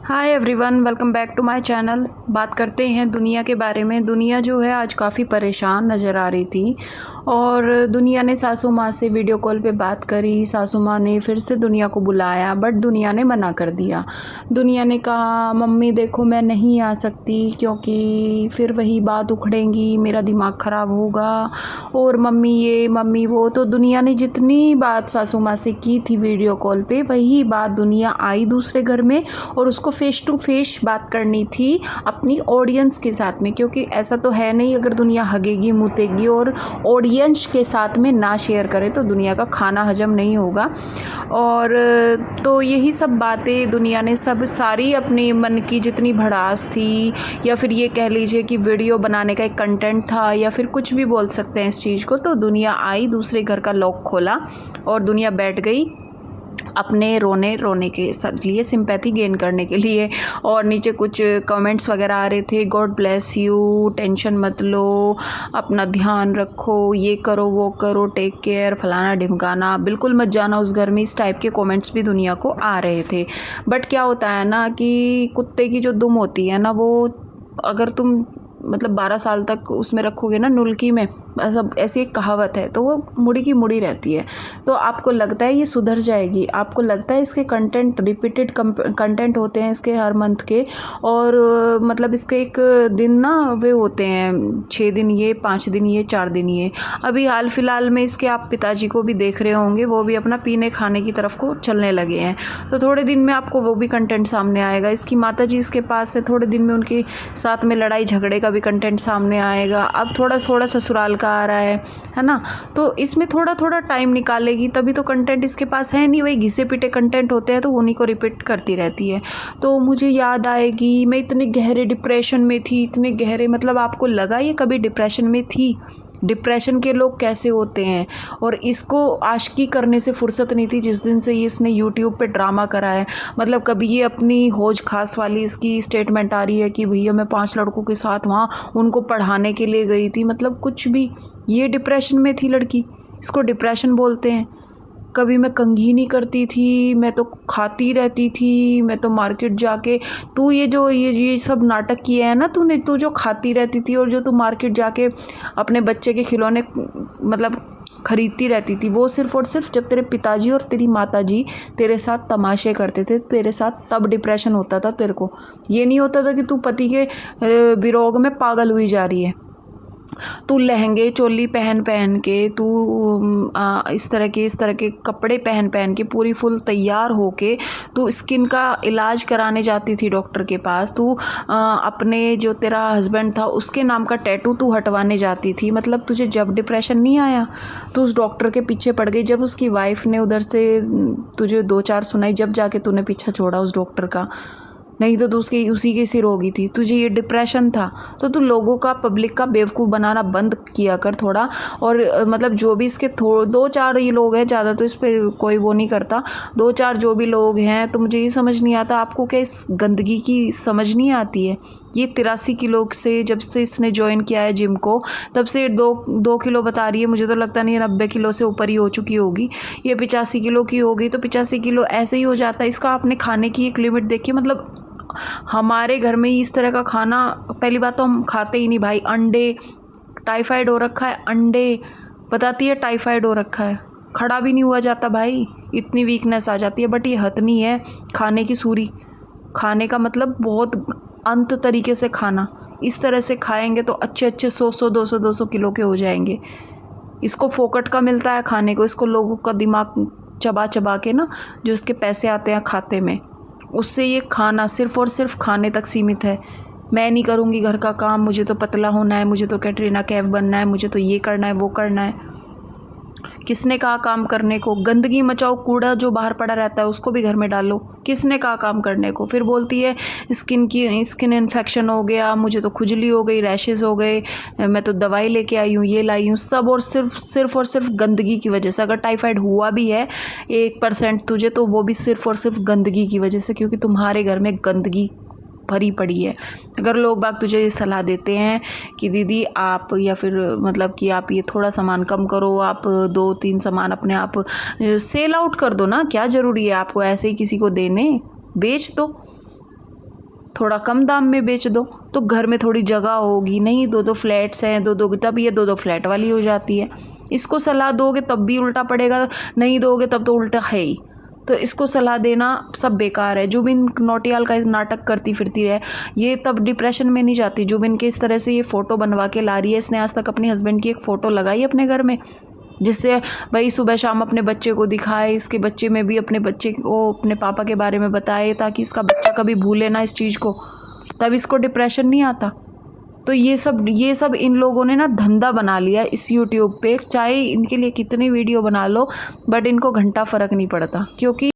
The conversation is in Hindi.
Hi everyone, welcome back to my channel. बात करते हैं दुनिया के बारे में। दुनिया जो है आज काफ़ी परेशान नज़र आ रही थी और दुनिया ने सासू माँ से वीडियो कॉल पे बात करी। सासू माँ ने फिर से दुनिया को बुलाया बट दुनिया ने मना कर दिया। दुनिया ने कहा मम्मी देखो मैं नहीं आ सकती क्योंकि फिर वही बात उखड़ेंगी, मेरा दिमाग ख़राब होगा और मम्मी ये मम्मी वो। तो दुनिया ने जितनी बात सासू माँ से की थी वीडियो कॉल पे, वही बात दुनिया आई दूसरे घर में और उसको फेस टू फेस बात करनी थी अपनी ऑडियंस के साथ में। क्योंकि ऐसा तो है नहीं अगर दुनिया हगेगी मुतेगी और ऑडियंस के साथ में ना शेयर करे तो दुनिया का खाना हजम नहीं होगा। और तो यही सब बातें दुनिया ने सब सारी अपने मन की जितनी भड़ास थी या फिर ये कह लीजिए कि वीडियो बनाने का एक कंटेंट था या फिर कुछ भी बोल सकते हैं इस चीज़ को। तो दुनिया आई, दूसरे घर का लॉक खोला और दुनिया बैठ गई अपने रोने के लिए, सिंपैथी गेन करने के लिए। और नीचे कुछ कमेंट्स वगैरह आ रहे थे, गॉड ब्लेस यू, टेंशन मत लो, अपना ध्यान रखो, ये करो वो करो, टेक केयर, फलाना ढिमकाना, बिल्कुल मत जाना उस घर में। इस टाइप के कमेंट्स भी दुनिया को आ रहे थे। बट क्या होता है ना कि कुत्ते की जो दुम होती है ना, वो अगर तुम मतलब 12 साल तक उसमें रखोगे ना, नुल्की में, ऐसी एक कहावत है, तो वो मुड़ी की मुड़ी रहती है। तो आपको लगता है ये सुधर जाएगी, आपको लगता है इसके कंटेंट रिपीटेड कंटेंट होते हैं इसके हर मंथ के, और मतलब इसके एक दिन ना वे होते हैं 6 दिन ये, 5 दिन ये, 4 दिन ये। अभी हाल फिलहाल में इसके आप पिताजी को भी देख रहे होंगे, वो भी अपना पीने खाने की तरफ को चलने लगे हैं। तो थोड़े दिन में आपको वो भी कंटेंट सामने आएगा। इसकी माता जी इसके पास है, थोड़े दिन में उनके साथ में लड़ाई झगड़े का भी कंटेंट सामने आएगा। अब थोड़ा थोड़ा ससुराल का आ रहा है ना। तो इसमें थोड़ा थोड़ा टाइम निकालेगी, तभी तो कंटेंट इसके पास है नहीं, वही घिसे पिटे कंटेंट होते हैं तो उन्हीं को रिपीट करती रहती है। तो मुझे याद आएगी मैं इतने गहरे डिप्रेशन में थी, इतने गहरे, मतलब आपको लगा ये कभी डिप्रेशन में थी? डिप्रेशन के लोग कैसे होते हैं। और इसको आशिकी करने से फुर्सत नहीं थी जिस दिन से ये इसने यूट्यूब पे ड्रामा करा है। मतलब कभी ये अपनी हौज खास वाली इसकी स्टेटमेंट आ रही है कि भैया मैं 5 लड़कों के साथ वहाँ उनको पढ़ाने के लिए गई थी, मतलब कुछ भी। ये डिप्रेशन में थी लड़की, इसको डिप्रेशन बोलते हैं। कभी मैं कंघी नहीं करती थी, मैं तो खाती रहती थी, मैं तो मार्केट जाके, तू ये सब नाटक किए हैं ना तूने, तू जो खाती रहती थी और जो तू मार्केट जाके अपने बच्चे के खिलौने मतलब खरीदती रहती थी, वो सिर्फ़ और सिर्फ जब तेरे पिताजी और तेरी माताजी तेरे साथ तमाशे करते थे तेरे साथ, तब डिप्रेशन होता था तेरे को। ये नहीं होता था कि तू पति के विरोग में पागल हुई जा रही है। तू लहंगे चोली पहन पहन के, तू इस तरह के कपड़े पहन पहन के पूरी फुल तैयार होके तू स्किन का इलाज कराने जाती थी डॉक्टर के पास। तू अपने जो तेरा हस्बैंड था उसके नाम का टैटू तू हटवाने जाती थी। मतलब तुझे जब डिप्रेशन नहीं आया तो उस डॉक्टर के पीछे पड़ गई। जब उसकी वाइफ ने उधर से तुझे 2-4 सुनाई, जब जाके तूने पीछा छोड़ा उस डॉक्टर का, नहीं तो तू उसकी उसी की सिर होगी थी। तुझे ये डिप्रेशन था तो तू लोगों का, पब्लिक का बेवकूफ़ बनाना बंद किया कर थोड़ा। और मतलब जो भी इसके 2-4 ये लोग हैं, ज़्यादा तो इस पर कोई वो नहीं करता, 2-4 जो भी लोग हैं, तो मुझे ये समझ नहीं आता आपको क्या इस गंदगी की समझ नहीं आती है। ये 83 किलो से जब से इसने ज्वाइन किया है जिम को, तब से 2 किलो बता रही है। मुझे तो लगता नहीं है 90 किलो से ऊपर ही हो चुकी होगी। ये 85 किलो की होगी, तो 85 किलो ऐसे ही हो जाता है। इसका आपने खाने की एक लिमिट देखिए। मतलब हमारे घर में इस तरह का खाना, पहली बात तो हम खाते ही नहीं भाई। अंडे, टाइफाइड हो रखा है, अंडे बताती है टाइफाइड हो रखा है, खड़ा भी नहीं हुआ जाता भाई, इतनी वीकनेस आ जाती है। बट ये हथनी है खाने की सूरी। खाने का मतलब बहुत अंत तरीके से खाना। इस तरह से खाएंगे तो अच्छे 100 200 किलो के हो जाएंगे। इसको फोकट का मिलता है खाने को, इसको लोगों का दिमाग चबा चबा के ना, जो इसके पैसे आते हैं खाते में, उससे ये खाना सिर्फ़ और सिर्फ खाने तक सीमित है। मैं नहीं करूँगी घर का काम, मुझे तो पतला होना है, मुझे तो कैटरीना कैफ बनना है, मुझे तो ये करना है वो करना है। किसने कहा काम करने को? गंदगी मचाओ, कूड़ा जो बाहर पड़ा रहता है उसको भी घर में डालो। किसने कहा काम करने को? फिर बोलती है स्किन इन्फेक्शन हो गया, मुझे तो खुजली हो गई, रैशेज़ हो गए, मैं तो दवाई लेके आई हूँ, ये लाई हूँ। सब और सिर्फ गंदगी की वजह से। अगर टाइफाइड हुआ भी है 1% तुझे, तो वो भी सिर्फ और सिर्फ गंदगी की वजह से, क्योंकि तुम्हारे घर में गंदगी भरी पड़ी है। अगर लोग बाग तुझे ये सलाह देते हैं कि दीदी आप, या फिर मतलब कि आप ये थोड़ा सामान कम करो, आप 2-3 सामान अपने आप सेल आउट कर दो ना, क्या ज़रूरी है आपको ऐसे ही किसी को देने, बेच दो। थोड़ा कम दाम में बेच दो, तो घर में थोड़ी जगह होगी। नहीं, 2-2 फ्लैट्स हैं, 2-2 की, तब ये 2-2 फ्लैट वाली हो जाती है। इसको सलाह दोगे तब भी उल्टा पड़ेगा, नहीं दोगे तब तो उल्टा है ही। तो इसको सलाह देना सब बेकार है। जुबिन नौटियाल का नाटक करती फिरती है, ये तब डिप्रेशन में नहीं जाती। जुबिन के इस तरह से ये फ़ोटो बनवा के ला रही है, इसने आज तक अपने हस्बैंड की एक फ़ोटो लगाई अपने घर में, जिससे भाई सुबह शाम अपने बच्चे को दिखाए, इसके बच्चे में भी अपने बच्चे को अपने पापा के बारे में बताए, ताकि इसका बच्चा कभी भूले ना इस चीज़ को, तब इसको डिप्रेशन नहीं आता। तो ये सब इन लोगों ने ना धंधा बना लिया इस यूट्यूब पे। चाहे इनके लिए कितनी वीडियो बना लो, बट इनको घंटा फ़र्क नहीं पड़ता, क्योंकि